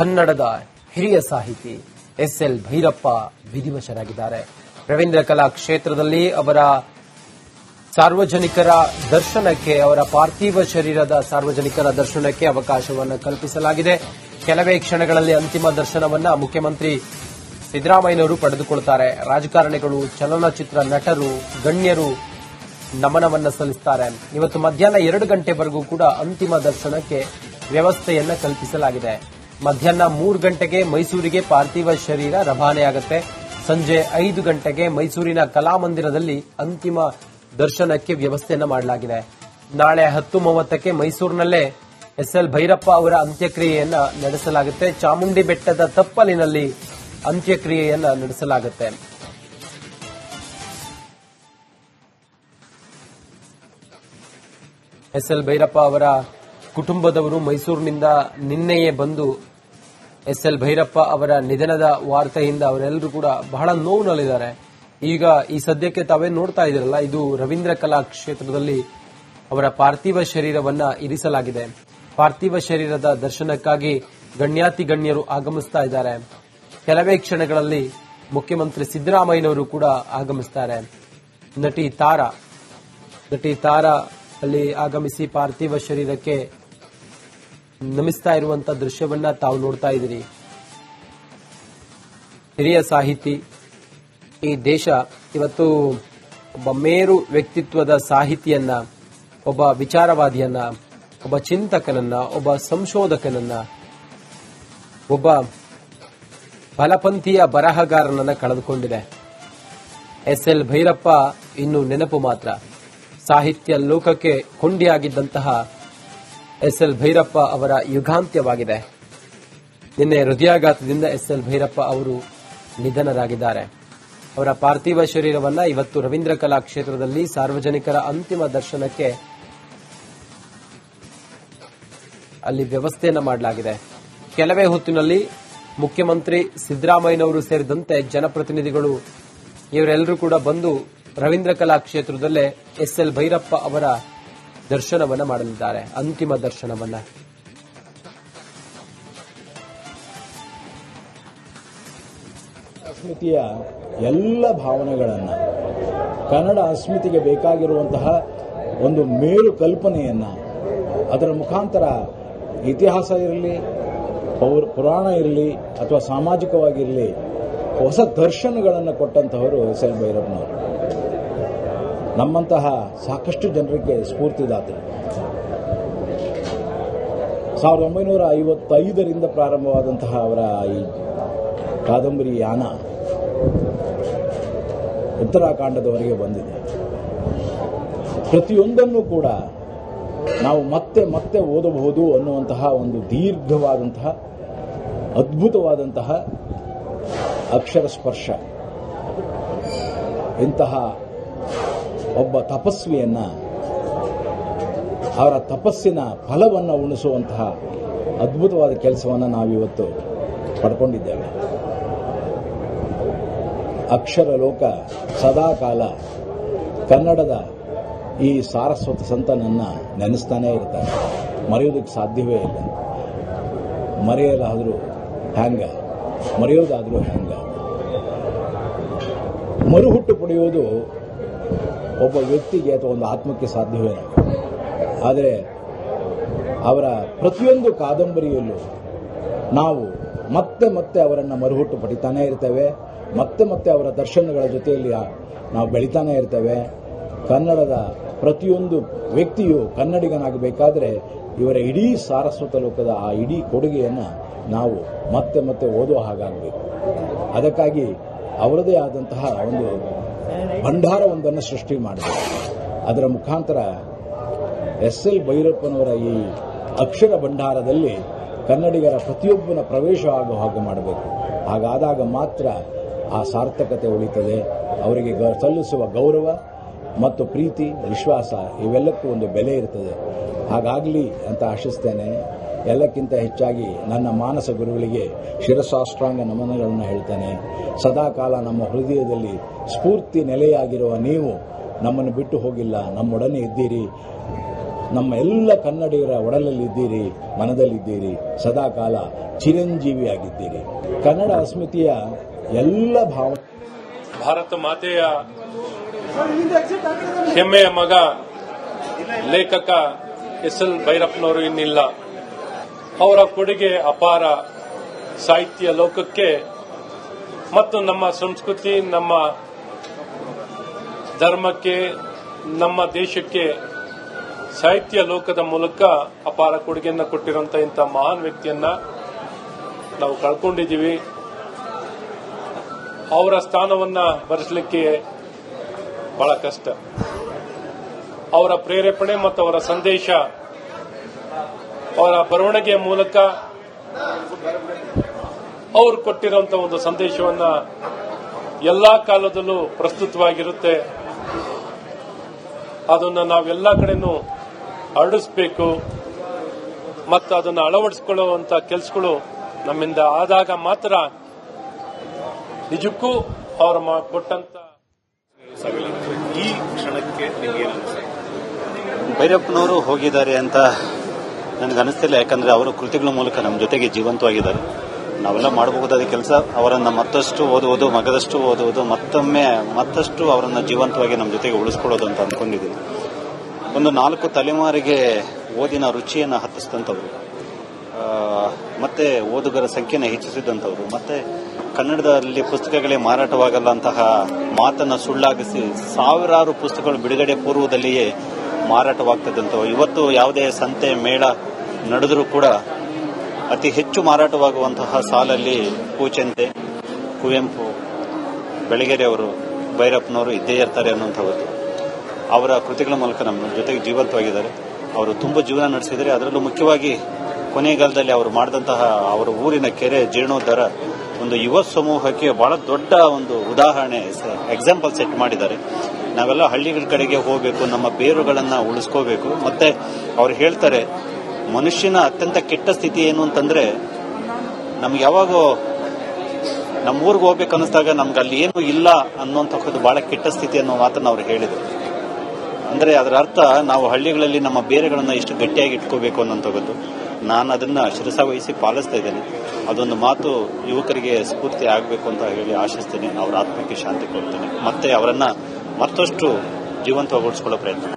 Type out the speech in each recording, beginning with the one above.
ಕನ್ನಡದ ಹಿರಿಯ ಸಾಹಿತಿ ಎಸ್.ಎಲ್. ಭೈರಪ್ಪ ವಿಧಿವಶರಾಗಿದ್ದಾರೆ. ರವೀಂದ್ರ ಕಲಾ ಕ್ಷೇತ್ರದಲ್ಲಿ ಅವರ ಸಾರ್ವಜನಿಕರ ದರ್ಶನಕ್ಕೆ, ಅವರ ಪಾರ್ಥಿವ ಶರೀರದ ಸಾರ್ವಜನಿಕರ ದರ್ಶನಕ್ಕೆ ಅವಕಾಶವನ್ನು ಕಲ್ಪಿಸಲಾಗಿದೆ. ಕೆಲವೇ ಕ್ಷಣಗಳಲ್ಲಿ ಅಂತಿಮ ದರ್ಶನವನ್ನ ಮುಖ್ಯಮಂತ್ರಿ ಸಿದ್ದರಾಮಯ್ಯನವರು ಪಡೆದುಕೊಳ್ಳುತ್ತಾರೆ. ರಾಜಕಾರಣಿಗಳು, ಚಲನಚಿತ್ರ ನಟರು, ಗಣ್ಯರು ನಮನವನ್ನು ಸಲ್ಲಿಸುತ್ತಾರೆ. ಇವತ್ತು ಮಧ್ಯಾಹ್ನ 2 ಗಂಟೆವರೆಗೂ ಕೂಡ ಅಂತಿಮ ದರ್ಶನಕ್ಕೆ ವ್ಯವಸ್ಥೆಯನ್ನ ಕಲ್ಪಿಸಲಾಗಿದೆ. ಮಧ್ಯಾಹ್ನ 3 ಗಂಟೆಗೆ ಮೈಸೂರಿಗೆ ಪಾರ್ಥಿವ ಶರೀರ ರವಾನೆಯಾಗುತ್ತೆ. ಸಂಜೆ 5 ಗಂಟೆಗೆ ಮೈಸೂರಿನ ಕಲಾಮಂದಿರದಲ್ಲಿ ಅಂತಿಮ ದರ್ಶನಕ್ಕೆ ವ್ಯವಸ್ಥೆಯನ್ನ ಮಾಡಲಾಗಿದೆ. ನಾಳೆ 10:30ಕ್ಕೆ ಮೈಸೂರಿನಲ್ಲೇ ಎಸ್.ಎಲ್. ಭೈರಪ್ಪ ಅವರ ಅಂತ್ಯಕ್ರಿಯೆಯನ್ನ ನಡೆಸಲಾಗುತ್ತೆ. ಚಾಮುಂಡಿ ಬೆಟ್ಟದ ತಪ್ಪಲಿನಲ್ಲಿ ಅಂತ್ಯಕ್ರಿಯೆಯನ್ನ ನಡೆಸಲಾಗುತ್ತೆ. ಎಸ್.ಎಲ್. ಭೈರಪ್ಪ ಅವರ ಕುಟುಂಬದವರು ಮೈಸೂರಿನಿಂದ ನಿನ್ನೆಯೇ ಬಂದು ಎಸ್.ಎಲ್. ಭೈರಪ್ಪ ಅವರ ನಿಧನದ ವಾರ್ತೆಯಿಂದ ಅವರೆಲ್ಲರೂ ಕೂಡ ಬಹಳ ನೋವಿನಲ್ಲಿದ್ದಾರೆ. ಈಗ ಈ ಸದ್ಯಕ್ಕೆ ತಾವೇ ನೋಡ್ತಾ ಇದ್ದೀರಲ್ಲ, ಇದು ರವೀಂದ್ರ ಕಲಾ ಕ್ಷೇತ್ರದಲ್ಲಿ ಅವರ ಪಾರ್ಥಿವ ಶರೀರವನ್ನ ಇರಿಸಲಾಗಿದೆ. ಪಾರ್ಥಿವ ಶರೀರದ ದರ್ಶನಕ್ಕಾಗಿ ಗಣ್ಯಾತಿ ಗಣ್ಯರು ಆಗಮಿಸ್ತಾ ಇದ್ದಾರೆ. ಕೆಲವೇ ಕ್ಷಣಗಳಲ್ಲಿ ಮುಖ್ಯಮಂತ್ರಿ ಸಿದ್ದರಾಮಯ್ಯನವರು ಕೂಡ ಆಗಮಿಸುತ್ತಾರೆ. ನಟಿ ತಾರಾ ಅಲ್ಲಿ ಆಗಮಿಸಿ ಪಾರ್ಥಿವ ಶರೀರಕ್ಕೆ ನಮಿಸ್ತಾ ಇರುವಂತಹ ದೃಶ್ಯವನ್ನ ತಾವು ನೋಡ್ತಾ ಇದ್ದೀರಿ. ಹಿರಿಯ ಸಾಹಿತಿ, ಈ ದೇಶ ಇವತ್ತು ಒಬ್ಬ ಮೇರು ವ್ಯಕ್ತಿತ್ವದ ಸಾಹಿತಿಯನ್ನ, ಒಬ್ಬ ವಿಚಾರವಾದಿಯನ್ನ, ಒಬ್ಬ ಚಿಂತಕನನ್ನ, ಒಬ್ಬ ಸಂಶೋಧಕನನ್ನ, ಒಬ್ಬ ಬಲಪಂಥೀಯ ಬರಹಗಾರನನ್ನ ಕಳೆದುಕೊಂಡಿದೆ. ಎಸ್.ಎಲ್. ಭೈರಪ್ಪ ಇನ್ನು ನೆನಪು ಮಾತ್ರ. ಸಾಹಿತ್ಯ ಲೋಕಕ್ಕೆ ಕೊಂಡಿಯಾಗಿದ್ದಂತಹ ಎಸ್.ಎಲ್. ಭೈರಪ್ಪ ಅವರ ಯುಗಾಂತ್ಯವಾಗಿದೆ. ನಿನ್ನೆ ಹೃದಯಾಘಾತದಿಂದ ಎಸ್.ಎಲ್. ಭೈರಪ್ಪ ಅವರು ನಿಧನರಾಗಿದ್ದಾರೆ. ಅವರ ಪಾರ್ಥಿವ ಶರೀರವನ್ನ ಇವತ್ತು ರವೀಂದ್ರ ಕಲಾ ಕ್ಷೇತ್ರದಲ್ಲಿ ಸಾರ್ವಜನಿಕರ ಅಂತಿಮ ದರ್ಶನಕ್ಕೆ ಅಲ್ಲಿ ವ್ಯವಸ್ಥೆಯನ್ನ ಮಾಡಲಾಗಿದೆ. ಕೆಲವೇ ಹೊತ್ತಿನಲ್ಲಿ ಮುಖ್ಯಮಂತ್ರಿ ಸಿದ್ದರಾಮಯ್ಯನವರು ಸೇರಿದಂತೆ ಜನಪ್ರತಿನಿಧಿಗಳು ಇವರೆಲ್ಲರೂ ಕೂಡ ಬಂದು ರವೀಂದ್ರ ಕಲಾ ಕ್ಷೇತ್ರದಲ್ಲೇ ಎಸ್.ಎಲ್. ಭೈರಪ್ಪ ಅವರ ದರ್ಶನವನ್ನ ಮಾಡಲಿದ್ದಾರೆ, ಅಂತಿಮ ದರ್ಶನವನ್ನ. ಅಸ್ಮಿತೆಯ ಎಲ್ಲ ಭಾವನೆಗಳನ್ನು, ಕನ್ನಡ ಅಸ್ಮಿತೆಗೆ ಬೇಕಾಗಿರುವಂತಹ ಒಂದು ಮೇಲು ಕಲ್ಪನೆಯನ್ನು ಅದರ ಮುಖಾಂತರ ಇತಿಹಾಸ ಇರಲಿ, ಪುರಾಣ ಇರಲಿ ಅಥವಾ ಸಾಮಾಜಿಕವಾಗಿರಲಿ ಹೊಸ ದರ್ಶನಗಳನ್ನು ಕೊಟ್ಟಂತಹವರು ಎಸ್.ಎಲ್. ಭೈರಪ್ಪನವರು. ನಮ್ಮಂತಹ ಸಾಕಷ್ಟು ಜನರಿಗೆ ಸ್ಫೂರ್ತಿದಾತರು. 1955ರಿಂದ ಪ್ರಾರಂಭವಾದಂತಹ ಅವರ ಈ ಕಾದಂಬರಿ ಯಾನ ಉತ್ತರಾಖಂಡದವರೆಗೆ ಬಂದಿದೆ. ಪ್ರತಿಯೊಂದನ್ನು ಕೂಡ ನಾವು ಮತ್ತೆ ಮತ್ತೆ ಓದಬಹುದು ಅನ್ನುವಂತಹ ಒಂದು ದೀರ್ಘವಾದಂತಹ, ಅದ್ಭುತವಾದಂತಹ ಅಕ್ಷರ ಸ್ಪರ್ಶ. ಇಂತಹ ಒಬ್ಬ ತಪಸ್ವಿಯನ್ನ, ಅವರ ತಪಸ್ಸಿನ ಫಲವನ್ನು ಉಣಿಸುವಂತಹ ಅದ್ಭುತವಾದ ಕೆಲಸವನ್ನು ನಾವಿವತ್ತು ಪಡ್ಕೊಂಡಿದ್ದೇವೆ. ಅಕ್ಷರ ಲೋಕ ಸದಾಕಾಲ ಕನ್ನಡದ ಈ ಸಾರಸ್ವತ ಸಂತನನ್ನ ನೆನೆಸ್ತಾನೇ ಇರ್ತಾರೆ. ಮರೆಯೋದಕ್ಕೆ ಸಾಧ್ಯವೇ ಇಲ್ಲ. ಮರೆಯೋದಾದರೂ ಹ್ಯಾಂಗ. ಮರುಹುಟ್ಟು ಪಡೆಯೋದು ಒಬ್ಬ ವ್ಯಕ್ತಿಗೆ ಅಥವಾ ಒಂದು ಆತ್ಮಕ್ಕೆ ಸಾಧ್ಯವೇ ಇಲ್ಲ. ಆದರೆ ಅವರ ಪ್ರತಿಯೊಂದು ಕಾದಂಬರಿಯಲ್ಲೂ ನಾವು ಮತ್ತೆ ಮತ್ತೆ ಅವರನ್ನು ಮರುಹುಟ್ಟು ಪಡಿತಾನೇ ಇರ್ತೇವೆ. ಮತ್ತೆ ಮತ್ತೆ ಅವರ ದರ್ಶನಗಳ ಜೊತೆಯಲ್ಲಿ ನಾವು ಬೆಳಿತಾನೇ ಇರ್ತೇವೆ. ಕನ್ನಡದ ಪ್ರತಿಯೊಂದು ವ್ಯಕ್ತಿಯು ಕನ್ನಡಿಗನಾಗಬೇಕಾದ್ರೆ ಇವರ ಇಡೀ ಸಾರಸ್ವತ ಲೋಕದ ಆ ಇಡೀ ಕೊಡುಗೆಯನ್ನು ನಾವು ಮತ್ತೆ ಮತ್ತೆ ಓದುವ ಹಾಗಾಗಬೇಕು. ಅದಕ್ಕಾಗಿ ಅವರದೇ ಆದಂತಹ ಒಂದು ಭಂಡಾರವೊಂದನ್ನು ಸೃಷ್ಟಿ ಮಾಡಬೇಕು. ಅದರ ಮುಖಾಂತರ ಎಸ್.ಎಲ್. ಭೈರಪ್ಪನವರ ಈ ಅಕ್ಷರ ಭಂಡಾರದಲ್ಲಿ ಕನ್ನಡಿಗರ ಪ್ರತಿಯೊಬ್ಬನ ಪ್ರವೇಶ ಆಗುವ ಹಾಗೆ ಮಾಡಬೇಕು. ಹಾಗಾದಾಗ ಮಾತ್ರ ಆ ಸಾರ್ಥಕತೆ ಉಳಿತದೆ. ಅವರಿಗೆ ಸಲ್ಲಿಸುವ ಗೌರವ ಮತ್ತು ಪ್ರೀತಿ, ವಿಶ್ವಾಸ ಇವೆಲ್ಲಕ್ಕೂ ಒಂದು ಬೆಲೆ ಇರ್ತದೆ. ಹಾಗಾಗಲಿ ಅಂತ ಆಶಿಸ್ತೇನೆ. ಎಲ್ಲಕ್ಕಿಂತ ಹೆಚ್ಚಾಗಿ ನನ್ನ ಮಾನಸ ಗುರುಗಳಿಗೆ ಶಿರಸಾಷ್ಟಾಂಗ ನಮನಗಳನ್ನು ಹೇಳ್ತೇನೆ. ಸದಾಕಾಲ ನಮ್ಮ ಹೃದಯದಲ್ಲಿ ಸ್ಫೂರ್ತಿ ನೆಲೆಯಾಗಿರುವ ನೀವು ನಮ್ಮನ್ನು ಬಿಟ್ಟು ಹೋಗಿಲ್ಲ, ನಮ್ಮೊಡನೆ ಇದ್ದೀರಿ. ನಮ್ಮ ಎಲ್ಲ ಕನ್ನಡಿಗರ ಒಡಲಲ್ಲಿದ್ದೀರಿ, ಮನದಲ್ಲಿದ್ದೀರಿ, ಸದಾಕಾಲ ಚಿರಂಜೀವಿಯಾಗಿದ್ದೀರಿ. ಕನ್ನಡ ಅಸ್ಮಿತೆಯ ಎಲ್ಲ ಭಾರತ ಮಾತೆಯ ಹೆಮ್ಮೆಯ ಮಗ ಲೇಖಕ ಎಸ್.ಎಲ್. ಭೈರಪ್ಪನವರು ಇನ್ನಿಲ್ಲ. ಅವರ ಕೊಡುಗೆ ಅಪಾರ. ಸಾಹಿತ್ಯ ಲೋಕಕ್ಕೆ ಮತ್ತು ನಮ್ಮ ಸಂಸ್ಕೃತಿ, ನಮ್ಮ ಧರ್ಮಕ್ಕೆ, ನಮ್ಮ ದೇಶಕ್ಕೆ ಸಾಹಿತ್ಯ ಲೋಕದ ಮೂಲಕ ಅಪಾರ ಕೊಡುಗೆಯನ್ನು ಕೊಟ್ಟಿರುವಂತಹ ಇಂಥ ಮಹಾನ್ ವ್ಯಕ್ತಿಯನ್ನ ನಾವು ಕಳ್ಕೊಂಡಿದ್ದೀವಿ. ಅವರ ಸ್ಥಾನವನ್ನ ಭರಿಸಲಿಕ್ಕೆ ಬಹಳ ಕಷ್ಟ. ಅವರ ಪ್ರೇರೇಪಣೆ ಮತ್ತು ಅವರ ಸಂದೇಶ, ಅವರ ಬರವಣಿಗೆಯ ಮೂಲಕ ಅವರು ಕೊಟ್ಟಿರುವಂತಹ ಒಂದು ಸಂದೇಶವನ್ನ ಎಲ್ಲಾ ಕಾಲದಲ್ಲೂ ಪ್ರಸ್ತುತವಾಗಿರುತ್ತೆ. ಅದನ್ನು ನಾವೆಲ್ಲ ಕಡೆನೂ ಹರಡಿಸಬೇಕು ಮತ್ತು ಅದನ್ನು ಅಳವಡಿಸಿಕೊಳ್ಳುವಂತ ಕೆಲಸಗಳು ನಮ್ಮಿಂದ ಆದಾಗ ಮಾತ್ರ ನಿಜಕ್ಕೂ ಅವರು ಕೊಟ್ಟಂತ ಈ ಕ್ಷಣಕ್ಕೆ ಭೈರಪ್ಪನವರು ಹೋಗಿದ್ದಾರೆ ಅಂತ ನನಗೆ ಅನಿಸ್ತಿಲ್ಲ. ಯಾಕಂದ್ರೆ ಅವರ ಕೃತಿಗಳ ಮೂಲಕ ನಮ್ಮ ಜೊತೆಗೆ ಜೀವಂತವಾಗಿದ್ದಾರೆ. ನಾವೆಲ್ಲ ಮಾಡಬಹುದಾದ ಕೆಲಸ ಅವರನ್ನ ಮತ್ತಷ್ಟು ಓದುವುದು, ಮಗದಷ್ಟು ಓದುವುದು, ಮತ್ತಷ್ಟು ಅವರನ್ನ ಜೀವಂತವಾಗಿ ನಮ್ಮ ಜೊತೆಗೆ ಉಳಿಸ್ಕೊಳ್ಳೋದು ಅಂತ ಅಂದ್ಕೊಂಡಿದ್ದೀನಿ. ಒಂದು 4 ತಲೆಮಾರಿಗೆ ಓದಿನ ರುಚಿಯನ್ನು ಹತ್ತಿಸಿದಂಥವ್ರು, ಮತ್ತೆ ಓದುಗರ ಸಂಖ್ಯೆಯನ್ನು ಹೆಚ್ಚಿಸಿದಂಥವ್ರು, ಮತ್ತೆ ಕನ್ನಡದಲ್ಲಿ ಪುಸ್ತಕಗಳೇ ಮಾರಾಟವಾಗಲ್ಲ ಅಂತಹ ಮಾತನ್ನು ಸುಳ್ಳಾಗಿಸಿ ಸಾವಿರಾರು ಪುಸ್ತಕಗಳು ಬಿಡುಗಡೆ ಪೂರ್ವದಲ್ಲಿಯೇ ಮಾರಾಟವಾಗ್ತದಂಥವು. ಇವತ್ತು ಯಾವುದೇ ಸಂತೆ ಮೇಳ ನಡೆದರೂ ಕೂಡ ಅತಿ ಹೆಚ್ಚು ಮಾರಾಟವಾಗುವಂತಹ ಸಾಲಲ್ಲಿ ಕೂಚಂತೆ, ಕುವೆಂಪು, ಬೆಳಗೆರೆ ಅವರು, ಭೈರಪ್ಪನವರು ಇದ್ದೇ ಇರ್ತಾರೆ ಅನ್ನುವಂಥದ್ದು. ಅವರ ಕೃತಿಗಳ ಮೂಲಕ ನಮ್ಮ ಜೊತೆಗೆ ಜೀವಂತವಾಗಿದ್ದಾರೆ. ಅವರು ತುಂಬ ಜೀವನ ನಡೆಸಿದರೆ, ಅದರಲ್ಲೂ ಮುಖ್ಯವಾಗಿ ಕೊನೆಗಾಲದಲ್ಲಿ ಅವರು ಮಾಡಿದಂತಹ ಅವರ ಊರಿನ ಕೆರೆ ಜೀರ್ಣೋದ್ಧಾರ ಒಂದು ಯುವ ಸಮೂಹಕ್ಕೆ ಬಹಳ ದೊಡ್ಡ ಒಂದು ಉದಾಹರಣೆ, ಎಕ್ಸಾಂಪಲ್ ಸೆಟ್ ಮಾಡಿದ್ದಾರೆ. ನಾವೆಲ್ಲ ಹಳ್ಳಿಗಳ ಕಡೆಗೆ ಹೋಗಬೇಕು, ನಮ್ಮ ಬೇರುಗಳನ್ನು ಉಳಿಸ್ಕೋಬೇಕು. ಮತ್ತೆ ಅವ್ರು ಹೇಳ್ತಾರೆ, ಮನುಷ್ಯನ ಅತ್ಯಂತ ಕೆಟ್ಟ ಸ್ಥಿತಿ ಏನು ಅಂತಂದ್ರೆ, ನಮ್ಗೆ ಯಾವಾಗೋ ನಮ್ಮೂರಿಗೆ ಹೋಗ್ಬೇಕು ಅನ್ನಿಸ್ದಾಗ ನಮ್ಗೆ ಅಲ್ಲಿ ಏನು ಇಲ್ಲ ಅನ್ನುವಂಥದ್ದು ಬಹಳ ಕೆಟ್ಟ ಸ್ಥಿತಿ ಅನ್ನೋ ಮಾತನ್ನು ಅವ್ರು ಹೇಳಿದರು. ಅಂದ್ರೆ ಅದರ ಅರ್ಥ ನಾವು ಹಳ್ಳಿಗಳಲ್ಲಿ ನಮ್ಮ ಬೇರೆಗಳನ್ನ ಎಷ್ಟು ಗಟ್ಟಿಯಾಗಿ ಇಟ್ಕೋಬೇಕು ಅನ್ನೋಂಥದ್ದು. ನಾನು ಅದನ್ನ ಶಿರಸಾವಹಿಸಿ ಪಾಲಿಸ್ತಾ ಇದ್ದೇನೆ. ಅದೊಂದು ಮಾತು ಯುವಕರಿಗೆ ಸ್ಫೂರ್ತಿ ಆಗಬೇಕು ಅಂತ ಹೇಳಿ ಆಶಿಸ್ತೇನೆ. ಅವರ ಆತ್ಮಕ್ಕೆ ಶಾಂತಿ ಕೊಡ್ತೇನೆ. ಮತ್ತೆ ಅವರನ್ನ ಮತ್ತಷ್ಟು ಜೀವಂತಗೊಳಿಸಿಕೊಳ್ಳೋ ಪ್ರಯತ್ನ.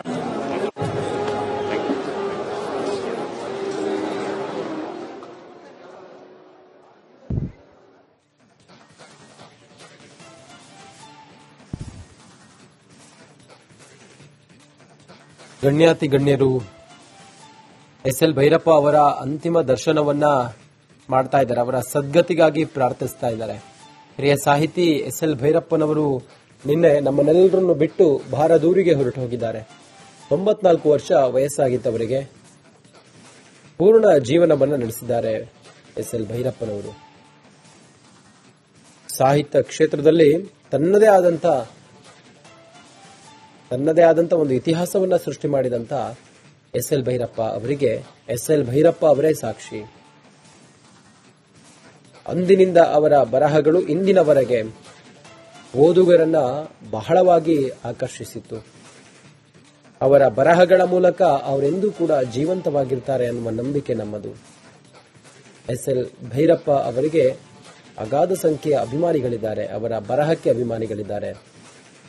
ಗಣ್ಯಾತಿ ಗಣ್ಯರು ಎಸ್.ಎಲ್. ಭೈರಪ್ಪ ಅವರ ಅಂತಿಮ ದರ್ಶನವನ್ನ ಮಾಡ್ತಾ ಇದ್ದಾರೆ. ಅವರ ಸದ್ಗತಿಗಾಗಿ ಪ್ರಾರ್ಥಿಸ್ತಾ ಇದ್ದಾರೆ. ಹಿರಿಯ ಸಾಹಿತಿ ಎಸ್.ಎಲ್. ಭೈರಪ್ಪನವರು ನಿನ್ನೆ ನಮ್ಮನ್ನೆಲ್ಲರನ್ನು ಬಿಟ್ಟು ಭಾರದೂರಿಗೆ ಹೊರಟು ಹೋಗಿದ್ದಾರೆ. 94 ವರ್ಷ ವಯಸ್ಸಾಗಿದ್ದವರಿಗೆ ಪೂರ್ಣ ಜೀವನವನ್ನು ನಡೆಸಿದ್ದಾರೆ ಎಸ್.ಎಲ್. ಭೈರಪ್ಪನವರು. ಸಾಹಿತ್ಯ ಕ್ಷೇತ್ರದಲ್ಲಿ ತನ್ನದೇ ಆದಂತ ಒಂದು ಇತಿಹಾಸವನ್ನ ಸೃಷ್ಟಿ ಮಾಡಿದಂತ ಎಸ್.ಎಲ್. ಭೈರಪ್ಪ ಅವರಿಗೆ ಎಸ್.ಎಲ್. ಭೈರಪ್ಪ ಅವರೇ ಸಾಕ್ಷಿ. ಅಂದಿನಿಂದ ಅವರ ಬರಹಗಳು ಇಂದಿನವರೆಗೆ ಓದುಗರನ್ನ ಬಹಳವಾಗಿ ಆಕರ್ಷಿಸಿತ್ತು. ಅವರ ಬರಹಗಳ ಮೂಲಕ ಅವರೆಂದೂ ಕೂಡ ಜೀವಂತವಾಗಿರ್ತಾರೆ ಅನ್ನುವ ನಂಬಿಕೆ ನಮ್ಮದು. ಎಸ್.ಎಲ್. ಭೈರಪ್ಪ ಅವರಿಗೆ ಅಗಾಧ ಸಂಖ್ಯೆಯ ಅಭಿಮಾನಿಗಳಿದ್ದಾರೆ. ಅವರ ಬರಹಕ್ಕೆ ಅಭಿಮಾನಿಗಳಿದ್ದಾರೆ.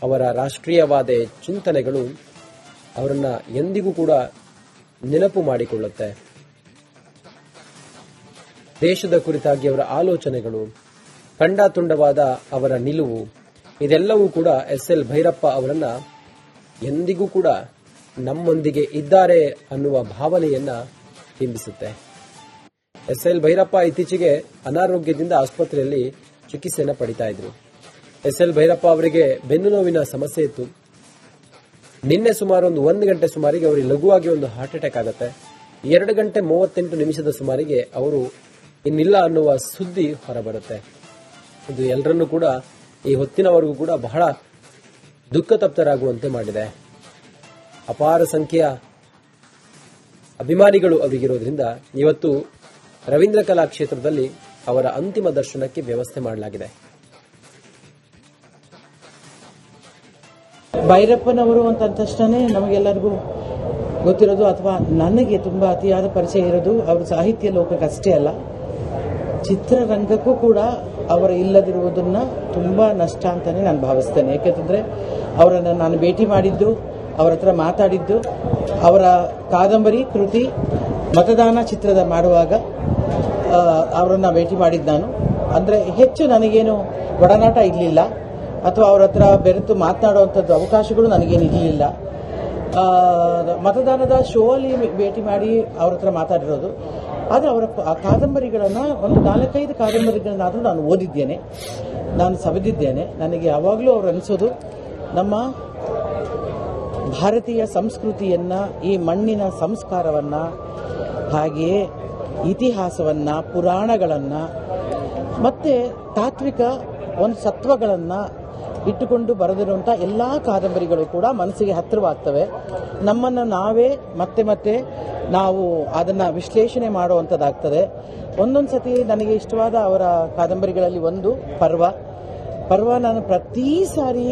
ಅವರ ರಾಷ್ಟ್ರೀಯವಾದ ಚಿಂತನೆಗಳು ಅವರನ್ನ ಎಂದಿಗೂ ಕೂಡ ನೆನಪು ಮಾಡಿಕೊಳ್ಳುತ್ತೆ. ದೇಶದ ಕುರಿತಾಗಿ ಅವರ ಆಲೋಚನೆಗಳು, ಖಂಡಾತುಂಡವಾದ ಅವರ ನಿಲುವು, ಇದೆಲ್ಲವೂ ಕೂಡ ಎಸ್.ಎಲ್. ಭೈರಪ್ಪ ಅವರನ್ನ ಎಂದಿಗೂ ಕೂಡ ನಮ್ಮೊಂದಿಗೆ ಇದ್ದಾರೆ ಅನ್ನುವ ಭಾವನೆಯನ್ನ ಬಿಂಬಿಸುತ್ತೆ. ಎಸ್.ಎಲ್. ಭೈರಪ್ಪ ಇತ್ತೀಚೆಗೆ ಅನಾರೋಗ್ಯದಿಂದ ಆಸ್ಪತ್ರೆಯಲ್ಲಿ ಚಿಕಿತ್ಸೆಯನ್ನು ಪಡಿತಾ ಇದ್ರು. ಎಸ್.ಎಲ್. ಭೈರಪ್ಪ ಅವರಿಗೆ ಬೆನ್ನು ನೋವಿನ ಸಮಸ್ಯೆ ಇತ್ತು. ನಿನ್ನೆ ಸುಮಾರು 1 ಗಂಟೆ ಸುಮಾರಿಗೆ ಅವರಿಗೆ ಲಘುವಾಗಿ ಒಂದು ಹಾರ್ಟ್ ಅಟ್ಯಾಕ್ ಆಗುತ್ತೆ. 2 ಗಂಟೆ 38 ನಿಮಿಷದ ಸುಮಾರಿಗೆ ಅವರು ಇನ್ನಿಲ್ಲ ಅನ್ನುವ ಸುದ್ದಿ ಹೊರಬರುತ್ತೆ. ಇದು ಎಲ್ಲರನ್ನೂ ಕೂಡ ಈ ಹೊತ್ತಿನವರೆಗೂ ಕೂಡ ಬಹಳ ದುಃಖತಪ್ತರಾಗುವಂತೆ ಮಾಡಿದೆ. ಅಪಾರ ಸಂಖ್ಯೆಯ ಅಭಿಮಾನಿಗಳು ಅವರಿಗಿರೋದ್ರಿಂದ ಇವತ್ತು ರವೀಂದ್ರ ಕಲಾ ಕ್ಷೇತ್ರದಲ್ಲಿ ಅವರ ಅಂತಿಮ ದರ್ಶನಕ್ಕೆ ವ್ಯವಸ್ಥೆ ಮಾಡಲಾಗಿದೆ. ಭೈರಪ್ಪನವರು ಅಂತ ತಕ್ಷಣ ನಮಗೆಲ್ಲರಿಗೂ ಗೊತ್ತಿರೋದು ಅಥವಾ ನನಗೆ ತುಂಬ ಅತಿಯಾದ ಪರಿಚಯ ಇರೋದು ಅವರು ಸಾಹಿತ್ಯ ಲೋಕಕ್ಕೆ ಅಷ್ಟೇ ಅಲ್ಲ, ಚಿತ್ರರಂಗಕ್ಕೂ ಕೂಡ ಅವರ ಇಲ್ಲದಿರುವುದನ್ನ ತುಂಬ ನಷ್ಟ ಅಂತಲೇ ನಾನು ಭಾವಿಸ್ತೇನೆ. ಏಕೆಂತಂದರೆ ಅವರನ್ನು ನಾನು ಭೇಟಿ ಮಾಡಿದ್ದು, ಅವರ ಹತ್ರ ಮಾತಾಡಿದ್ದು, ಅವರ ಕಾದಂಬರಿ ಕೃತಿ ಮತದಾನ ಚಿತ್ರದ ಮಾಡುವಾಗ ಅವರನ್ನು ಭೇಟಿ ಮಾಡಿದ್ದು ನಾನು. ಅಂದರೆ ಹೆಚ್ಚು ನನಗೇನು ಒಡನಾಟ ಇರಲಿಲ್ಲ ಅಥವಾ ಅವರ ಹತ್ರ ಬೆರೆತು ಮಾತನಾಡುವಂಥದ್ದು ಅವಕಾಶಗಳು ನನಗೇನು ಇರಲಿಲ್ಲ. ಮತದಾನದ ಶೋ ಅಲ್ಲಿ ಭೇಟಿ ಮಾಡಿ ಅವ್ರ ಹತ್ರ ಮಾತಾಡಿರೋದು. ಆದರೆ ಅವರ ಕಾದಂಬರಿಗಳನ್ನು ಒಂದು 4-5 ಕಾದಂಬರಿಗಳನ್ನಾದರೂ ನಾನು ಓದಿದ್ದೇನೆ, ನಾನು ಸವೆದಿದ್ದೇನೆ. ನನಗೆ ಯಾವಾಗಲೂ ಅವ್ರು ಅನಿಸೋದು ನಮ್ಮ ಭಾರತೀಯ ಸಂಸ್ಕೃತಿಯನ್ನು, ಈ ಮಣ್ಣಿನ ಸಂಸ್ಕಾರವನ್ನು, ಹಾಗೆಯೇ ಇತಿಹಾಸವನ್ನು, ಪುರಾಣಗಳನ್ನು ಮತ್ತು ತಾತ್ವಿಕ ಒಂದು ಸತ್ವಗಳನ್ನು ಇಟ್ಟುಕೊಂಡು ಬರೆದಿರುವಂಥ ಎಲ್ಲ ಕಾದಂಬರಿಗಳು ಕೂಡ ಮನಸ್ಸಿಗೆ ಹತ್ತಿರವಾಗ್ತವೆ. ನಮ್ಮನ್ನು ನಾವೇ ಮತ್ತೆ ಮತ್ತೆ ನಾವು ಅದನ್ನು ವಿಶ್ಲೇಷಣೆ ಮಾಡುವಂಥದ್ದಾಗ್ತದೆ. ಒಂದೊಂದು ಸತಿ ನನಗೆ ಇಷ್ಟವಾದ ಅವರ ಕಾದಂಬರಿಗಳಲ್ಲಿ ಒಂದು ಪರ್ವ ನಾನು ಪ್ರತಿ ಸಾರಿ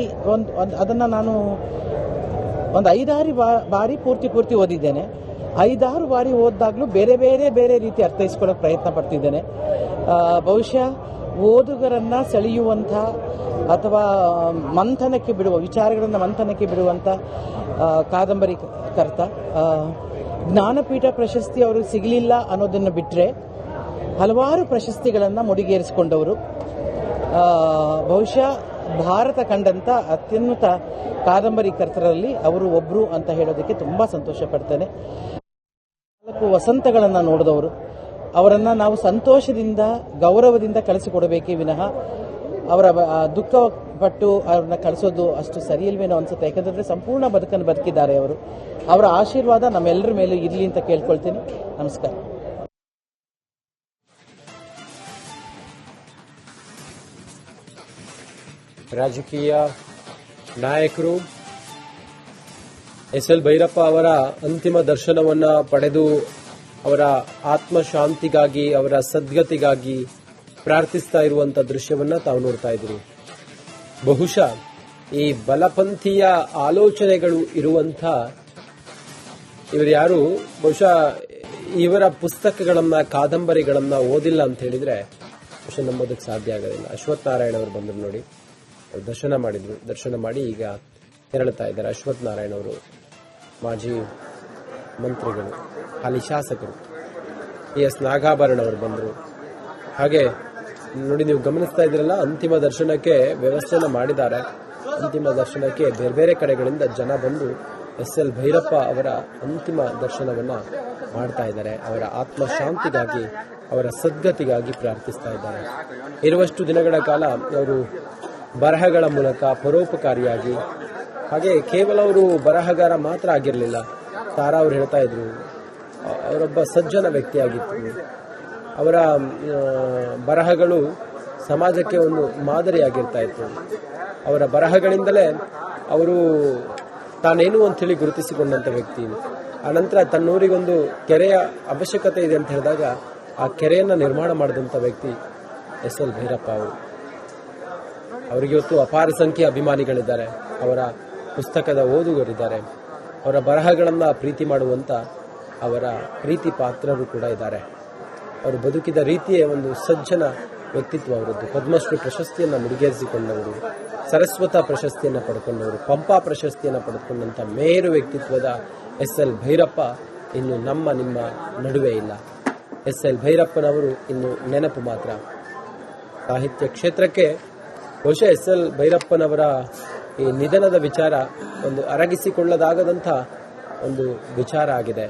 ಅದನ್ನು ನಾನು ಒಂದು 5-6 ಬಾರಿ ಪೂರ್ತಿ ಓದಿದ್ದೇನೆ. 5-6 ಬಾರಿ ಓದಿದಾಗಲೂ ಬೇರೆ ರೀತಿ ಅರ್ಥೈಸ್ಕೊಳ್ಳೋಕೆ ಪ್ರಯತ್ನ ಪಡ್ತಿದ್ದೇನೆ. ಬಹುಶಃ ಓದುಗರನ್ನು ಸೆಳೆಯುವಂಥ ಅಥವಾ ಮಂಥನಕ್ಕೆ ಬಿಡುವ ವಿಚಾರಗಳನ್ನು ಮಂಥನಕ್ಕೆ ಬಿಡುವಂಥ ಕಾದಂಬರಿಕರ್ತ. ಜ್ಞಾನಪೀಠ ಪ್ರಶಸ್ತಿ ಅವ್ರಿಗೆ ಸಿಗಲಿಲ್ಲ ಅನ್ನೋದನ್ನು ಬಿಟ್ಟರೆ ಹಲವಾರು ಪ್ರಶಸ್ತಿಗಳನ್ನು ಮುಡಿಗೇರಿಸಿಕೊಂಡವರು. ಬಹುಶಃ ಭಾರತ ಕಂಡಂಥ ಅತ್ಯುನ್ನತ ಕಾದಂಬರಿಕರ್ತರಲ್ಲಿ ಅವರು ಒಬ್ಬರು ಅಂತ ಹೇಳೋದಕ್ಕೆ ತುಂಬ ಸಂತೋಷ ಪಡ್ತೇನೆ. 4 ವಸಂತಗಳನ್ನು ನೋಡಿದವರು. ಅವರನ್ನು ನಾವು ಸಂತೋಷದಿಂದ ಗೌರವದಿಂದ ಕಳಿಸಿಕೊಡಬೇಕೇ ವಿನಃ ಅವರ ದುಃಖಪಟ್ಟು ಅವ್ರನ್ನ ಕಳಿಸೋದು ಅಷ್ಟು ಸರಿಯಿಲ್ವೇನೋ ಅನ್ಸುತ್ತೆ. ಯಾಕಂದರೆ ಸಂಪೂರ್ಣ ಬದುಕನ್ನು ಬದುಕಿದ್ದಾರೆ ಅವರು. ಅವರ ಆಶೀರ್ವಾದ ನಮ್ಮೆಲ್ಲರ ಮೇಲೂ ಇರಲಿ ಅಂತ ಕೇಳ್ಕೊಳ್ತೀನಿ. ನಮಸ್ಕಾರ. ರಾಜಕೀಯ ನಾಯಕರು ಎಸ್.ಎಲ್. ಭೈರಪ್ಪ ಅವರ ಅಂತಿಮ ದರ್ಶನವನ್ನ ಪಡೆದು ಅವರ ಆತ್ಮಶಾಂತಿಗಾಗಿ, ಅವರ ಸದ್ಗತಿಗಾಗಿ ಪ್ರಾರ್ಥಿಸ್ತಾ ಇರುವಂತ ದೃಶ್ಯವನ್ನ ತಾವು ನೋಡ್ತಾ ಇದ್ದೀರಿ. ಬಹುಶಃ ಈ ಬಲಪಂಥೀಯ ಆಲೋಚನೆಗಳು ಇರುವಂತ ಇವರು ಯಾರು ಬಹುಶಃ ಇವರ ಪುಸ್ತಕಗಳನ್ನ, ಕಾದಂಬರಿಗಳನ್ನ ಓದಿಲ್ಲ ಅಂತ ಹೇಳಿದ್ರೆ ಬಹುಶಃ ನಂಬೋದಕ್ಕೆ ಸಾಧ್ಯ ಆಗೋದಿಲ್ಲ. ಅಶ್ವಥ್ ನಾರಾಯಣ ಅವರು ಬಂದರು ನೋಡಿ, ಅವರು ದರ್ಶನ ಮಾಡಿದ್ರು. ದರ್ಶನ ಮಾಡಿ ಈಗ ತೆರಳುತ್ತಾ ಇದ್ದಾರೆ. ಅಶ್ವಥ್ ನಾರಾಯಣ ಅವರು ಮಾಜಿ ಮಂತ್ರಿಗಳು, ಹಾಲಿ ಶಾಸಕರು. ಎಸ್ ನಾಗಾಭರಣ ಅವರು ಬಂದರು. ಹಾಗೆ ನೋಡಿ, ನೀವು ಗಮನಿಸ್ತಾ ಇದ್ದೀರಲ್ಲ, ಅಂತಿಮ ದರ್ಶನಕ್ಕೆ ವ್ಯವಸ್ಥೆಯನ್ನು ಮಾಡಿದ್ದಾರೆ. ಅಂತಿಮ ದರ್ಶನಕ್ಕೆ ಬೇರೆ ಬೇರೆ ಕಡೆಗಳಿಂದ ಜನ ಬಂದು ಎಸ್.ಎಲ್. ಭೈರಪ್ಪ ಅವರ ಅಂತಿಮ ದರ್ಶನವನ್ನ ಮಾಡ್ತಾ ಇದ್ದಾರೆ. ಅವರ ಆತ್ಮಶಾಂತಿಗಾಗಿ, ಅವರ ಸದ್ಗತಿಗಾಗಿ ಪ್ರಾರ್ಥಿಸ್ತಾ ಇದ್ದಾರೆ. ಇರುವಷ್ಟು ದಿನಗಳ ಕಾಲ ಅವರು ಬರಹಗಳ ಮೂಲಕ ಪರೋಪಕಾರಿಯಾಗಿ, ಹಾಗೆ ಕೇವಲ ಅವರು ಬರಹಗಾರ ಮಾತ್ರ ಆಗಿರಲಿಲ್ಲ. ತಾರಾ ಅವರು ಹೇಳ್ತಾ ಇದ್ರು, ಅವರೊಬ್ಬ ಸಜ್ಜನ ವ್ಯಕ್ತಿಯಾಗಿತ್ತು. ಅವರ ಬರಹಗಳು ಸಮಾಜಕ್ಕೆ ಒಂದು ಮಾದರಿಯಾಗಿರ್ತಾ ಇತ್ತು. ಅವರ ಬರಹಗಳಿಂದಲೇ ಅವರು ತಾನೇನು ಅಂತೇಳಿ ಗುರುತಿಸಿಕೊಂಡಂಥ ವ್ಯಕ್ತಿ. ಆನಂತರ ತನ್ನೂರಿಗೊಂದು ಕೆರೆಯ ಅವಶ್ಯಕತೆ ಇದೆ ಅಂತ ಹೇಳಿದಾಗ ಆ ಕೆರೆಯನ್ನು ನಿರ್ಮಾಣ ಮಾಡಿದಂಥ ವ್ಯಕ್ತಿ ಎಸ್.ಎಲ್. ಭೈರಪ್ಪ ಅವರು. ಅವರಿಗೆ ಇವತ್ತು ಅಪಾರ ಸಂಖ್ಯೆಯ ಅಭಿಮಾನಿಗಳಿದ್ದಾರೆ. ಅವರ ಪುಸ್ತಕದ ಓದುಗರಿದ್ದಾರೆ. ಅವರ ಬರಹಗಳನ್ನು ಪ್ರೀತಿ ಮಾಡುವಂಥ ಅವರ ಪ್ರೀತಿ ಪಾತ್ರರು ಕೂಡ ಇದ್ದಾರೆ. ಅವರು ಬದುಕಿದ ರೀತಿಯೇ ಒಂದು ಸಜ್ಜನ ವ್ಯಕ್ತಿತ್ವ ಅವರದ್ದು. ಪದ್ಮಶ್ರೀ ಪ್ರಶಸ್ತಿಯನ್ನು ಮುಡಿಗೇರಿಸಿಕೊಂಡವರು, ಸರಸ್ವತ ಪ್ರಶಸ್ತಿಯನ್ನು ಪಡ್ಕೊಂಡವರು, ಪಂಪಾ ಪ್ರಶಸ್ತಿಯನ್ನು ಪಡೆದುಕೊಂಡಂಥ ಮೇರು ವ್ಯಕ್ತಿತ್ವದ ಎಸ್.ಎಲ್. ಭೈರಪ್ಪ ಇನ್ನು ನಿಮ್ಮ ನಡುವೆ ಇಲ್ಲ. ಎಸ್.ಎಲ್. ಭೈರಪ್ಪನವರು ಇನ್ನು ನೆನಪು ಮಾತ್ರ. ಸಾಹಿತ್ಯ ಕ್ಷೇತ್ರಕ್ಕೆ ಬಹುಶಃ ಎಸ್.ಎಲ್. ಭೈರಪ್ಪನವರ ಈ ನಿಧನದ ವಿಚಾರ ಒಂದು ಅರಗಿಸಿಕೊಳ್ಳದಾಗದಂಥ ಒಂದು ವಿಚಾರ ಆಗಿದೆ.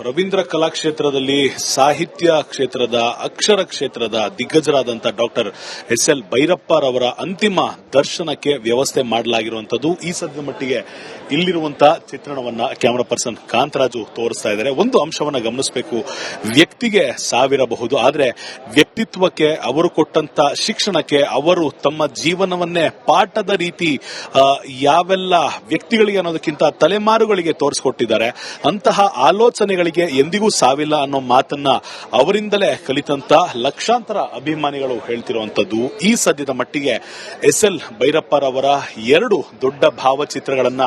ರವೀಂದ್ರ ಕಲಾಕ್ಷೇತ್ರದಲ್ಲಿ ಸಾಹಿತ್ಯ ಕ್ಷೇತ್ರದ, ಅಕ್ಷರ ಕ್ಷೇತ್ರದ ದಿಗ್ಗಜರಾದಂಥ ಡಾಕ್ಟರ್ ಎಸ್.ಎಲ್. ಭೈರಪ್ಪರವರ ಅಂತಿಮ ದರ್ಶನಕ್ಕೆ ವ್ಯವಸ್ಥೆ ಮಾಡಲಾಗಿರುವಂತದ್ದು. ಈ ಸದ್ಯದ ಮಟ್ಟಿಗೆ ಇಲ್ಲಿರುವಂತಹ ಚಿತ್ರಣವನ್ನ ಕ್ಯಾಮರಾ ಪರ್ಸನ್ ಕಾಂತರಾಜು ತೋರಿಸ್ತಾ ಇದ್ದಾರೆ. ಒಂದು ಅಂಶವನ್ನ ಗಮನಿಸಬೇಕು, ವ್ಯಕ್ತಿಗೆ ಸಾವಿರಬಹುದು, ಆದರೆ ವ್ಯಕ್ತಿತ್ವಕ್ಕೆ, ಅವರು ಕೊಟ್ಟಂತ ಶಿಕ್ಷಣಕ್ಕೆ, ಅವರು ತಮ್ಮ ಜೀವನವನ್ನೇ ಪಾಠದ ರೀತಿ ಯಾವೆಲ್ಲ ವ್ಯಕ್ತಿಗಳಿಗೆ ಅನ್ನೋದಕ್ಕಿಂತ ತಲೆಮಾರುಗಳಿಗೆ ತೋರಿಸಿಕೊಟ್ಟಿದ್ದಾರೆ. ಅಂತಹ ಆಲೋಚನೆಗಳಿಗೆ ಅಭಿಮಾನಿಗಳಿಗೆ ಎಂದಿಗೂ ಸಾವಿಲ್ಲ ಅನ್ನೋ ಮಾತನ್ನ ಅವರಿಂದಲೇ ಕಲಿತಂತ ಲಕ್ಷಾಂತರ ಅಭಿಮಾನಿಗಳು ಹೇಳ್ತಿರುವಂತದ್ದು. ಈ ಸದ್ಯದ ಮಟ್ಟಿಗೆ ಎಸ್.ಎಲ್. ಭೈರಪ್ಪರವರ 2 ದೊಡ್ಡ ಭಾವಚಿತ್ರಗಳನ್ನ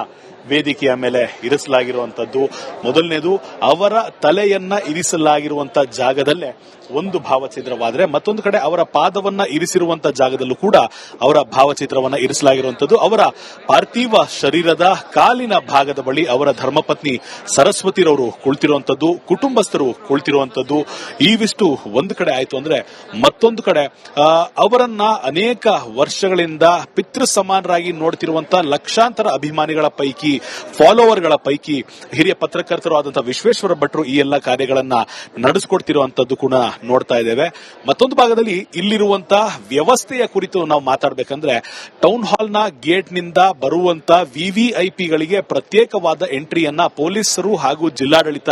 ವೇದಿಕೆಯ ಮೇಲೆ ಇರಿಸಲಾಗಿರುವಂತದ್ದು. ಮೊದಲನೇದು ಅವರ ತಲೆಯನ್ನ ಇರಿಸಲಾಗಿರುವಂತಹ ಜಾಗದಲ್ಲೇ ಒಂದು ಭಾವಚಿತ್ರವಾದರೆ, ಮತ್ತೊಂದು ಕಡೆ ಅವರ ಪಾದವನ್ನ ಇರಿಸಿರುವಂತಹ ಜಾಗದಲ್ಲೂ ಕೂಡ ಅವರ ಭಾವಚಿತ್ರವನ್ನ ಇರಿಸಲಾಗಿರುವಂತದ್ದು. ಅವರ ಪಾರ್ಥಿವ ಶರೀರದ ಕಾಲಿನ ಭಾಗದ ಬಳಿ ಅವರ ಧರ್ಮಪತ್ನಿ ಸರಸ್ವತಿರವರು ಕುಳಿತಿರುವಂತದ್ದು, ಕುಟುಂಬಸ್ಥರು ಕುಳಿತಿರುವಂತದ್ದು. ಇವಿಷ್ಟು ಒಂದು ಕಡೆ ಆಯ್ತು ಅಂದ್ರೆ, ಮತ್ತೊಂದು ಕಡೆ ಅವರನ್ನ ಅನೇಕ ವರ್ಷಗಳಿಂದ ಪಿತೃ ಸಮಾನರಾಗಿ ನೋಡ್ತಿರುವಂತಹ ಲಕ್ಷಾಂತರ ಅಭಿಮಾನಿಗಳ ಪೈಕಿ, ಫಾಲೋವರ್ಗಳ ಪೈಕಿ ಹಿರಿಯ ಪತ್ರಕರ್ತರು ಆದಂತಹ ವಿಶ್ವೇಶ್ವರ ಭಟ್ರು ಈ ಎಲ್ಲ ಕಾರ್ಯಗಳನ್ನ ನಡೆಸಿಕೊಡ್ತಿರುವಂತದ್ದು ಕೂಡ ನೋಡ್ತಾ ಇದ್ದೇವೆ. ಮತ್ತೊಂದು ಭಾಗದಲ್ಲಿ ಇಲ್ಲಿರುವಂತಹ ವ್ಯವಸ್ಥೆಯ ಕುರಿತು ನಾವು ಮಾತಾಡಬೇಕಂದ್ರೆ, ಟೌನ್ ಹಾಲ್ ನ ಗೇಟ್ ನಿಂದ ಬರುವಂತ ವಿವಿಐಪಿಗಳಿಗೆ ಪ್ರತ್ಯೇಕವಾದ ಎಂಟ್ರಿಯನ್ನ ಪೊಲೀಸರು ಹಾಗೂ ಜಿಲ್ಲಾಡಳಿತ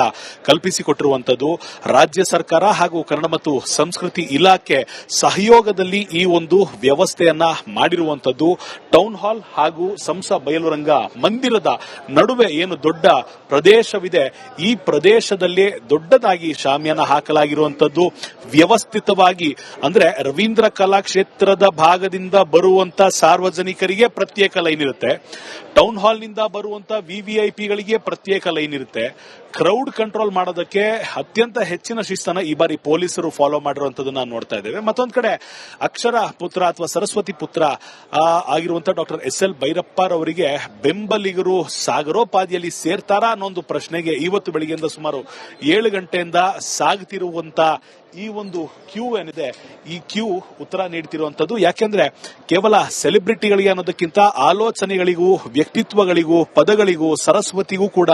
ಕಲ್ಪಿಸಿಕೊಟ್ಟಿರುವಂತದ್ದು. ರಾಜ್ಯ ಸರ್ಕಾರ ಹಾಗೂ ಕನ್ನಡ ಮತ್ತು ಸಂಸ್ಕೃತಿ ಇಲಾಖೆ ಸಹಯೋಗದಲ್ಲಿ ಈ ಒಂದು ವ್ಯವಸ್ಥೆಯನ್ನ ಮಾಡಿರುವಂತದ್ದು. ಟೌನ್ ಹಾಲ್ ಹಾಗೂ ಸಂಸ ಬಯಲುರಂಗ ಮಂದಿರದ ನಡುವೆ ಏನು ದೊಡ್ಡ ಪ್ರದೇಶವಿದೆ, ಈ ಪ್ರದೇಶದಲ್ಲಿ ದೊಡ್ಡದಾಗಿ ಶಾಮಿಯಾನ ಹಾಕಲಾಗಿರುವಂತದ್ದು. ವ್ಯವಸ್ಥಿತವಾಗಿ ಅಂದ್ರೆ ರವೀಂದ್ರ ಕಲಾಕ್ಷೇತ್ರದ ಭಾಗದಿಂದ ಬರುವಂತ ಸಾರ್ವಜನಿಕರಿಗೆ ಪ್ರತ್ಯೇಕ ಲೈನ್ ಇರುತ್ತೆ, ಟೌನ್ ಹಾಲ್ ನಿಂದ ಬರುವಂತ ವಿವಿಐಪಿಗಳಿಗೆ ಪ್ರತ್ಯೇಕ ಲೈನ್ ಇರುತ್ತೆ. ಕ್ರೌಡ್ ಕಂಟ್ರೋಲ್ ಮಾಡೋದಕ್ಕೆ ಅತ್ಯಂತ ಹೆಚ್ಚಿನ ಶಿಸ್ತನ್ನ ಈ ಬಾರಿ ಪೊಲೀಸರು ಫಾಲೋ ಮಾಡಿರುವಂತದನ್ನ ನೋಡ್ತಾ ಇದ್ದೇವೆ. ಮತ್ತೊಂದು ಕಡೆ ಅಕ್ಷರ ಪುತ್ರ ಅಥವಾ ಸರಸ್ವತಿ ಪುತ್ರ ಆಗಿರುವಂತಹ ಡಾಕ್ಟರ್ ಎಸ್.ಎಲ್. ಭೈರಪ್ಪರವರಿಗೆ ಬೆಂಬಲಿಗರು ಸಾಗರೋಪಾದಿಯಲ್ಲಿ ಸೇರ್ತಾರಾ ಅನ್ನೋ ಒಂದು ಪ್ರಶ್ನೆಗೆ ಇವತ್ತು ಬೆಳಿಗ್ಗೆಯಿಂದ ಸುಮಾರು 7 ಗಂಟೆಯಿಂದ ಸಾಗುತ್ತಿರುವಂತ ಈ ಒಂದು ಕ್ಯೂ ಏನಿದೆ, ಈ ಕ್ಯೂ ಉತ್ತರ ನೀಡುತ್ತಿರುವಂತದ್ದು. ಯಾಕೆಂದ್ರೆ ಕೇವಲ ಸೆಲೆಬ್ರಿಟಿಗಳಿಗೆ ಅನ್ನೋದಕ್ಕಿಂತ ಆಲೋಚನೆಗಳಿಗೂ, ವ್ಯಕ್ತಿತ್ವಗಳಿಗೂ, ಪದಗಳಿಗೂ, ಸರಸ್ವತಿಗೂ ಕೂಡ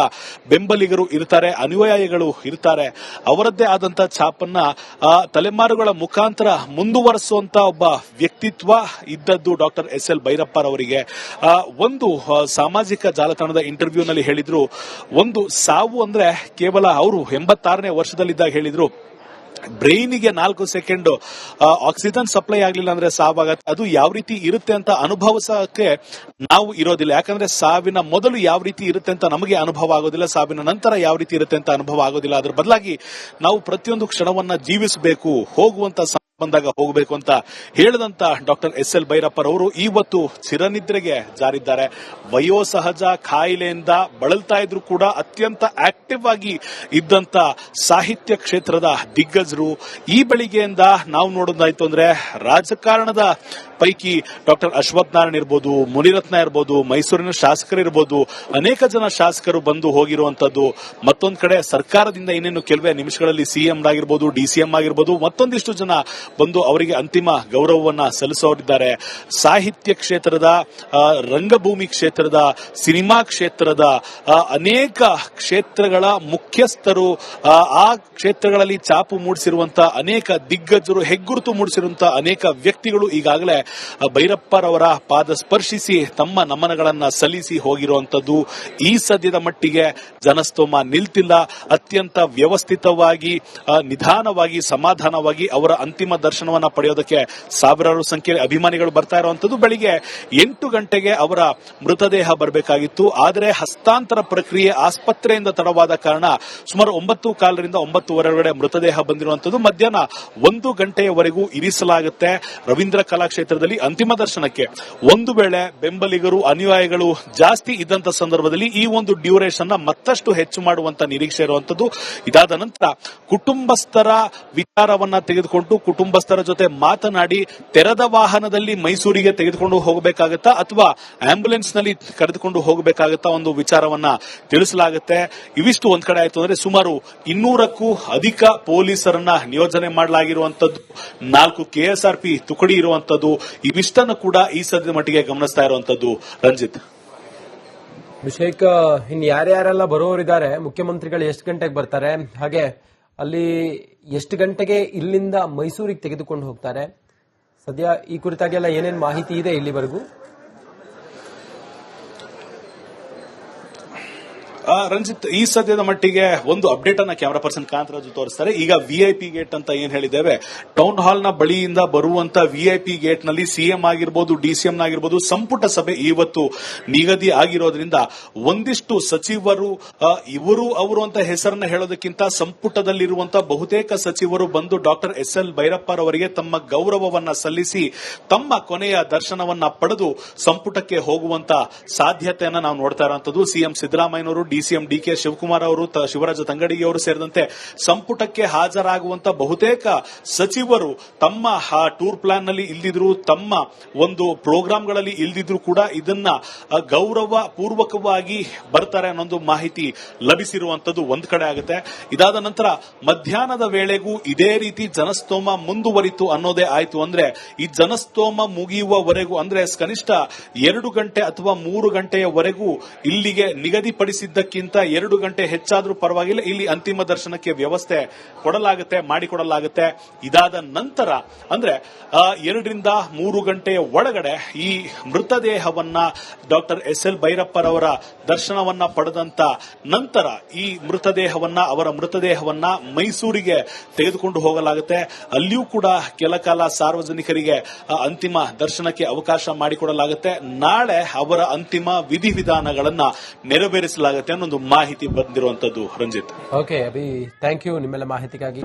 ಬೆಂಬಲಿಗರು ಇರ್ತಾರೆ, ಅನುಯಾಯಿಗಳು ಇರ್ತಾರೆ. ಅವರದ್ದೇ ಆದಂತ ಛಾಪನ್ನ ತಲೆಮಾರುಗಳ ಮುಖಾಂತರ ಮುಂದುವರೆಸುವಂತ ಒಬ್ಬ ವ್ಯಕ್ತಿತ್ವ ಇದ್ದದ್ದು ಡಾಕ್ಟರ್ ಎಸ್.ಎಲ್. ಭೈರಪ್ಪರವರಿಗೆ. ಒಂದು ಸಾಮಾಜಿಕ ಜಾಲತಾಣದ ಇಂಟರ್ವ್ಯೂನಲ್ಲಿ ಹೇಳಿದ್ರು, ಒಂದು ಸಾವು ಅಂದ್ರೆ ಕೇವಲ ಅವರು 86ನೇ ವರ್ಷದಲ್ಲಿದ್ದಾಗ ಹೇಳಿದ್ರು, ಬ್ರೈನಿಗೆ 4 ಸೆಕೆಂಡ್ ಆಕ್ಸಿಜನ್ ಸಪ್ಲೈ ಆಗ್ಲಿಲ್ಲ ಅಂದ್ರೆ ಸಾವಾಗತ್ತೆ. ಅದು ಯಾವ ರೀತಿ ಇರುತ್ತೆ ಅಂತ ಅನುಭವಿಸಕ್ಕೆ ನಾವು ಇರೋದಿಲ್ಲ. ಯಾಕಂದ್ರೆ ಸಾವಿನ ಮೊದಲು ಯಾವ ರೀತಿ ಇರುತ್ತೆ ಅಂತ ನಮಗೆ ಅನುಭವ ಆಗೋದಿಲ್ಲ, ಸಾವಿನ ನಂತರ ಯಾವ ರೀತಿ ಇರುತ್ತೆ ಅಂತ ಅನುಭವ ಆಗೋದಿಲ್ಲ. ಅದ್ರ ಬದಲಾಗಿ ನಾವು ಪ್ರತಿಯೊಂದು ಕ್ಷಣವನ್ನ ಜೀವಿಸಬೇಕು, ಹೋಗುವಂತ ಬಂದಾಗ ಹೋಗಬೇಕು ಅಂತ ಹೇಳಿದಂತ ಡಾಕ್ಟರ್ ಎಸ್.ಎಲ್. ಭೈರಪ್ಪರವರು ಇವತ್ತು ಚಿರನಿದ್ರೆಗೆ ಜಾರಿದ್ದಾರೆ. ವಯೋಸಹಜ ಕಾಯಿಲೆಯಿಂದ ಬಳಲ್ತಾ ಇದ್ರು ಕೂಡ ಅತ್ಯಂತ ಆಕ್ಟಿವ್ ಆಗಿ ಇದ್ದಂತ ಸಾಹಿತ್ಯ ಕ್ಷೇತ್ರದ ದಿಗ್ಗಜರು. ಈ ಬೆಳಿಗ್ಗೆಯಿಂದ ನಾವು ನೋಡೋದಾಯ್ತು ಅಂದ್ರೆ, ರಾಜಕಾರಣದ ಪೈಕಿ ಡಾಕ್ಟರ್ ಅಶ್ವಥ್ ನಾರಾಯಣ್ ಇರ್ಬೋದು, ಮುನಿರತ್ನ ಇರ್ಬೋದು, ಮೈಸೂರಿನ ಶಾಸಕರಿರ್ಬೋದು, ಅನೇಕ ಜನ ಶಾಸಕರು ಬಂದು ಹೋಗಿರುವಂತದ್ದು. ಮತ್ತೊಂದು ಕಡೆ ಸರ್ಕಾರದಿಂದ ಇನ್ನೇನು ಕೆಲವೇ ನಿಮಿಷಗಳಲ್ಲಿ ಸಿಎಂ ಆಗಿರ್ಬೋದು, ಡಿಸಿಎಂ ಆಗಿರ್ಬೋದು, ಮತ್ತೊಂದಿಷ್ಟು ಜನ ಬಂದು ಅವರಿಗೆ ಅಂತಿಮ ಗೌರವವನ್ನ ಸಲ್ಲಿಸೋರಿದ್ದಾರೆ. ಸಾಹಿತ್ಯ ಕ್ಷೇತ್ರದ, ರಂಗಭೂಮಿ ಕ್ಷೇತ್ರದ, ಸಿನಿಮಾ ಕ್ಷೇತ್ರದ ಅನೇಕ ಕ್ಷೇತ್ರಗಳ ಮುಖ್ಯಸ್ಥರು, ಆ ಕ್ಷೇತ್ರಗಳಲ್ಲಿ ಛಾಪು ಮೂಡಿಸಿರುವಂತಹ ಅನೇಕ ದಿಗ್ಗಜರು, ಹೆಗ್ಗುರುತು ಮೂಡಿಸಿರುವಂತಹ ಅನೇಕ ವ್ಯಕ್ತಿಗಳು ಈಗಾಗಲೇ ಭೈರಪ್ಪರವರ ಪಾದ ಸ್ಪರ್ಶಿಸಿ ತಮ್ಮ ನಮನಗಳನ್ನ ಸಲ್ಲಿಸಿ ಹೋಗಿರುವಂತದ್ದು. ಈ ಸದ್ಯದ ಮಟ್ಟಿಗೆ ಜನಸ್ತೋಮ ನಿಲ್ತಿಲ್ಲ. ಅತ್ಯಂತ ವ್ಯವಸ್ಥಿತವಾಗಿ, ನಿಧಾನವಾಗಿ, ಸಮಾಧಾನವಾಗಿ ಅವರ ಅಂತಿಮ ದರ್ಶನವನ್ನ ಪಡೆಯೋದಕ್ಕೆ ಸಾವಿರಾರು ಸಂಖ್ಯೆಯಲ್ಲಿ ಅಭಿಮಾನಿಗಳು ಬರ್ತಾ ಇರುವಂತದ್ದು. ಬೆಳಿಗ್ಗೆ 8 ಗಂಟೆಗೆ ಅವರ ಮೃತದೇಹ ಬರಬೇಕಾಗಿತ್ತು. ಆದರೆ ಹಸ್ತಾಂತರ ಪ್ರಕ್ರಿಯೆ ಆಸ್ಪತ್ರೆಯಿಂದ ತಡವಾದ ಕಾರಣ ಸುಮಾರು 9:15ರಿಂದ 9:30 ಮೃತದೇಹ ಬಂದಿರುವಂತದ್ದು. ಮಧ್ಯಾಹ್ನ 1 ಗಂಟೆಯವರೆಗೂ ಇರಿಸಲಾಗುತ್ತೆ ರವೀಂದ್ರ ಕಲಾಕ್ಷೇತ್ರದಲ್ಲಿ ಅಂತಿಮ ದರ್ಶನಕ್ಕೆ. ಒಂದು ವೇಳೆ ಬೆಂಬಲಿಗರು, ಅನುಯಾಯಿಗಳು ಜಾಸ್ತಿ ಇದ್ದಂತ ಸಂದರ್ಭದಲ್ಲಿ ಈ ಒಂದು ಡ್ಯೂರೇಷನ್ ಮತ್ತಷ್ಟು ಹೆಚ್ಚು ಮಾಡುವಂತ ನಿರೀಕ್ಷೆ ಇರುವಂತದ್ದು. ಇದಾದ ನಂತರ ಕುಟುಂಬಸ್ಥರ ವಿಚಾರವನ್ನ ತೆಗೆದುಕೊಂಡು ಕುಟುಂಬಸ್ಥರ ಜೊತೆ ಮಾತನಾಡಿ ತೆರೆದ ವಾಹನದಲ್ಲಿ ಮೈಸೂರಿಗೆ ತೆಗೆದುಕೊಂಡು ಹೋಗಬೇಕಾಗತ್ತಾ ಅಥವಾ ಆಂಬ್ಯುಲೆನ್ಸ್ ನಲ್ಲಿ ಕರೆದುಕೊಂಡು ಹೋಗಬೇಕಾಗತ್ತಾ ಒಂದು ವಿಚಾರವನ್ನ ತಿಳಿಸಲಾಗುತ್ತೆ. ಇವಿಷ್ಟು ಒಂದ್ ಕಡೆ ಆಯ್ತು ಅಂದ್ರೆ, ಸುಮಾರು 200ಕ್ಕೂ ಅಧಿಕ ಪೊಲೀಸರನ್ನ ನಿಯೋಜನೆ ಮಾಡಲಾಗಿರುವಂತದ್ದು, 4 KSRP ತುಕಡಿ ಇರುವಂತದ್ದು, ಇವಿಷ್ಟನ್ನು ಕೂಡ ಈ ಸದ್ಯದ ಮಟ್ಟಿಗೆ ಗಮನಿಸ್ತಾ ಇರುವಂತದ್ದು. ರಂಜಿತ್, ಅಭಿಷೇಕ್, ಇನ್ ಯಾರ್ಯಾರೆಲ್ಲ ಬರೋರಿದ್ದಾರೆ, ಮುಖ್ಯಮಂತ್ರಿಗಳು ಎಷ್ಟು ಗಂಟೆಗೆ ಬರ್ತಾರೆ, ಹಾಗೆ ಅಲ್ಲಿ ಎಷ್ಟು ಗಂಟೆಗೆ ಇಲ್ಲಿಂದ ಮೈಸೂರಿಗೆ ತೆಗೆದುಕೊಂಡು ಹೋಗ್ತಾರೆ, ಸದ್ಯ ಈ ಕುರಿತಾಗಿ ಎಲ್ಲ ಏನೇನು ಮಾಹಿತಿ ಇದೆ ಇಲ್ಲಿವರೆಗೂ? ರಂಜಿತ್, ಈ ಸದ್ಯದ ಮಟ್ಟಿಗೆ ಒಂದು ಅಪ್ಡೇಟ್ ಅನ್ನ ಕ್ಯಾಮರಾ ಪರ್ಸನ್ ಕಾಂತರಾಜು ತೋರಿಸ್ತಾರೆ. ಈಗ ವಿಐಪಿ ಗೇಟ್ ಅಂತ ಏನ್ ಹೇಳಿದ್ದೇವೆ, ಟೌನ್ ಹಾಲ್ ನ ಬಳಿಯಿಂದ ಬರುವಂತ ವಿಐಪಿ ಗೇಟ್ ನಲ್ಲಿ ಸಿಎಂ ಆಗಿರ್ಬೋದು, ಡಿಸಿಎಂ ಆಗಿರ್ಬೋದು, ಸಂಪುಟ ಸಭೆ ಇವತ್ತು ನಿಗದಿ ಆಗಿರೋದ್ರಿಂದ ಒಂದಿಷ್ಟು ಸಚಿವರು ಇವರು ಅವರು ಅಂತ ಹೆಸರನ್ನ ಹೇಳೋದಕ್ಕಿಂತ ಸಂಪುಟದಲ್ಲಿರುವಂತಹ ಬಹುತೇಕ ಸಚಿವರು ಬಂದು ಡಾಕ್ಟರ್ ಎಸ್.ಎಲ್. ಭೈರಪ್ಪರವರಿಗೆ ತಮ್ಮ ಗೌರವವನ್ನ ಸಲ್ಲಿಸಿ ತಮ್ಮ ಕೊನೆಯ ದರ್ಶನವನ್ನ ಪಡೆದು ಸಂಪುಟಕ್ಕೆ ಹೋಗುವಂತ ಸಾಧ್ಯತೆಯನ್ನ ನಾವು ನೋಡ್ತಾ ಇರುವಂತದ್ದು. ಸಿಎಂ ಸಿದ್ದರಾಮಯ್ಯನವರು, ಡಿಸಿಎಂ ಡಿಕೆ ಶಿವಕುಮಾರ್ ಅವರು, ಶಿವರಾಜ ತಂಗಡಿಗೆ ಅವರು ಸೇರಿದಂತೆ ಸಂಪುಟಕ್ಕೆ ಹಾಜರಾಗುವಂತ ಬಹುತೇಕ ಸಚಿವರು ತಮ್ಮ ಟೂರ್ ಪ್ಲಾನ್ ನಲ್ಲಿ ಇಲ್ದಿದ್ರು, ತಮ್ಮ ಒಂದು ಪ್ರೋಗ್ರಾಂಗಳಲ್ಲಿ ಇಲ್ದಿದ್ರು ಕೂಡ ಇದನ್ನ ಗೌರವ ಪೂರ್ವಕವಾಗಿ ಬರ್ತಾರೆ ಅನ್ನೊಂದು ಮಾಹಿತಿ ಲಭಿಸಿರುವಂತದ್ದು ಒಂದ್ ಕಡೆ ಆಗುತ್ತೆ. ಇದಾದ ನಂತರ ಮಧ್ಯಾಹ್ನದ ವೇಳೆಗೂ ಇದೇ ರೀತಿ ಜನಸ್ತೋಮ ಮುಂದುವರಿತು ಅನ್ನೋದೇ ಆಯ್ತು ಅಂದ್ರೆ ಈ ಜನಸ್ತೋಮ ಮುಗಿಯುವವರೆಗೂ ಅಂದ್ರೆ ಕನಿಷ್ಠ 2 ಗಂಟೆ ಅಥವಾ 3 ಗಂಟೆಯವರೆಗೂ ಇಲ್ಲಿಗೆ ನಿಗದಿಪಡಿಸಿದ್ದಕ್ಕಿಂತ 2 ಗಂಟೆ ಹೆಚ್ಚಾದ್ರೂ ಪರವಾಗಿಲ್ಲ, ಇಲ್ಲಿ ಅಂತಿಮ ದರ್ಶನಕ್ಕೆ ವ್ಯವಸ್ಥೆ ಮಾಡಿಕೊಡಲಾಗುತ್ತೆ. ಇದಾದ ನಂತರ ಅಂದ್ರೆ 2 ರಿಂದ 3 ಗಂಟೆಯ ಒಳಗಡೆ ಈ ಮೃತದೇಹವನ್ನ ಡಾಕ್ಟರ್ ಎಸ್.ಎಲ್. ಭೈರಪ್ಪರವರ ದರ್ಶನವನ್ನ ಪಡೆದಂತ ನಂತರ ಈ ಅವರ ಮೃತದೇಹವನ್ನ ಮೈಸೂರಿಗೆ ತೆಗೆದುಕೊಂಡು ಹೋಗಲಾಗುತ್ತೆ. ಅಲ್ಲಿಯೂ ಕೂಡ ಕೆಲ ಕಾಲ ಸಾರ್ವಜನಿಕರಿಗೆ ಅಂತಿಮ ದರ್ಶನಕ್ಕೆ ಅವಕಾಶ ಮಾಡಿಕೊಡಲಾಗುತ್ತೆ. ನಾಳೆ ಅವರ ಅಂತಿಮ ವಿಧಿವಿಧಾನಗಳನ್ನ ನೆರವೇರಿಸಲಾಗುತ್ತೆ ಅನ್ನೊಂದು ಮಾಹಿತಿ ಬಂದಿರುವಂತದ್ದು. Ranjith, okay Abhi, thank you ನಿಮ್ಮೆಲ್ಲ ಮಾಹಿತಿಗಾಗಿ.